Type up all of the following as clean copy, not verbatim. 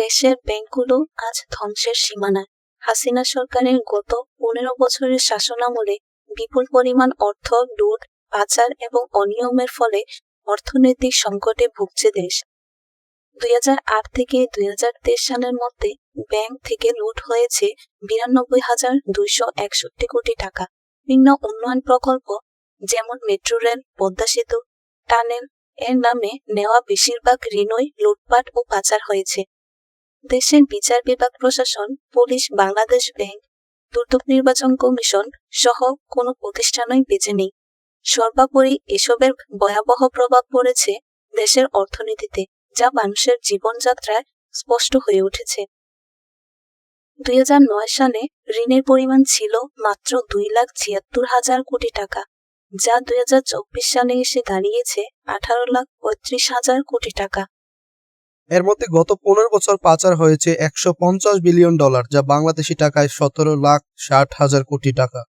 দেশের ব্যাংকগুলো আজ ধ্বংসের সীমানায়। হাসিনা সরকারের গত 15 বছরের শাসনামলে বিপুল পরিমাণ অর্থ লুট, পাচার এবং অনিয়মের ফলে অর্থনৈতিক সংকটে ভুগছে দেশ। 2008 থেকে 2023 সালের মধ্যে ব্যাংক থেকে লুট হয়েছে 92,261 কোটি টাকা। বিভিন্ন উন্নয়ন প্রকল্প যেমন মেট্রো রেল, পদ্মা সেতু, টানেল এর নামে নেওয়া বেশিরভাগ ঋণই লুটপাট ও পাচার হয়েছে। দেশের বিচার বিভাগ, প্রশাসন, পুলিশ, বাংলাদেশ ব্যাংক, দুর্যোগ নির্বাচন কমিশন সহ কোনো প্রতিষ্ঠানই বেঁচে নেই। সর্বোপরি এসবের ভয়াবহ প্রভাব পড়েছে দেশের অর্থনীতিতে, যা মানুষের জীবনযাত্রায় স্পষ্ট হয়ে উঠেছে। 2009 সালে ঋণের পরিমাণ ছিল মাত্র 2,76,000 কোটি টাকা, যা 2024 সালে এসে দাঁড়িয়েছে 18,35,000 কোটি টাকা। এর মধ্যে গত 15 বছর পাচার হয়েছে $150 বিলিয়ন, যা বাংলাদেশি টাকায় 17,60,000 কোটি টাকা।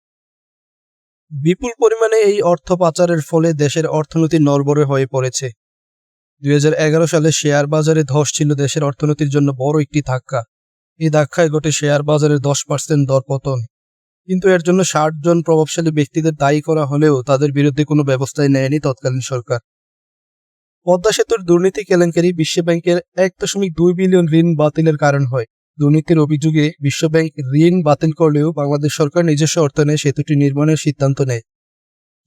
বিপুল পরিমাণে এই অর্থ পাচারের ফলে দেশের অর্থনীতি নড়বড়ে হয়ে পড়েছে। 2011 সালে শেয়ার বাজারে ধস ছিল দেশের অর্থনীতির জন্য বড় একটি ধাক্কা। এই ধাক্কায় ঘটে শেয়ার বাজারের 10% দরপতন। কিন্তু এর জন্য 60 জন প্রভাবশালী ব্যক্তিদের দায়ী করা হলেও তাদের বিরুদ্ধে কোনো ব্যবস্থাই নেয়নি তৎকালীন সরকার। পদ্মা সেতুর দুর্নীতি কেলেঙ্কারি বিশ্বব্যাংকের 1.2 বিলিয়ন ঋণ বাতিলের কারণ হয়। দুর্নীতির অভিযোগে বিশ্বব্যাংক ঋণ বাতিল করলেও বাংলাদেশ সরকার নিজস্ব অর্থায়নে সেতুটি নির্মাণের সিদ্ধান্ত নেয়।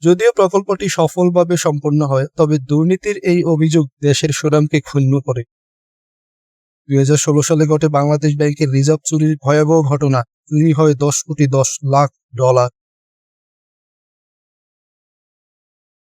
যদিও প্রকল্পটি সফলভাবে সম্পন্ন হয়, তবে দুর্নীতির এই অভিযোগ দেশের সুনামকে ক্ষুণ্ণ করে। 2016 সালে ঘটে বাংলাদেশ ব্যাংকের রিজার্ভ চুরির ভয়াবহ ঘটনা। চুরি হয় $10,10,00,000।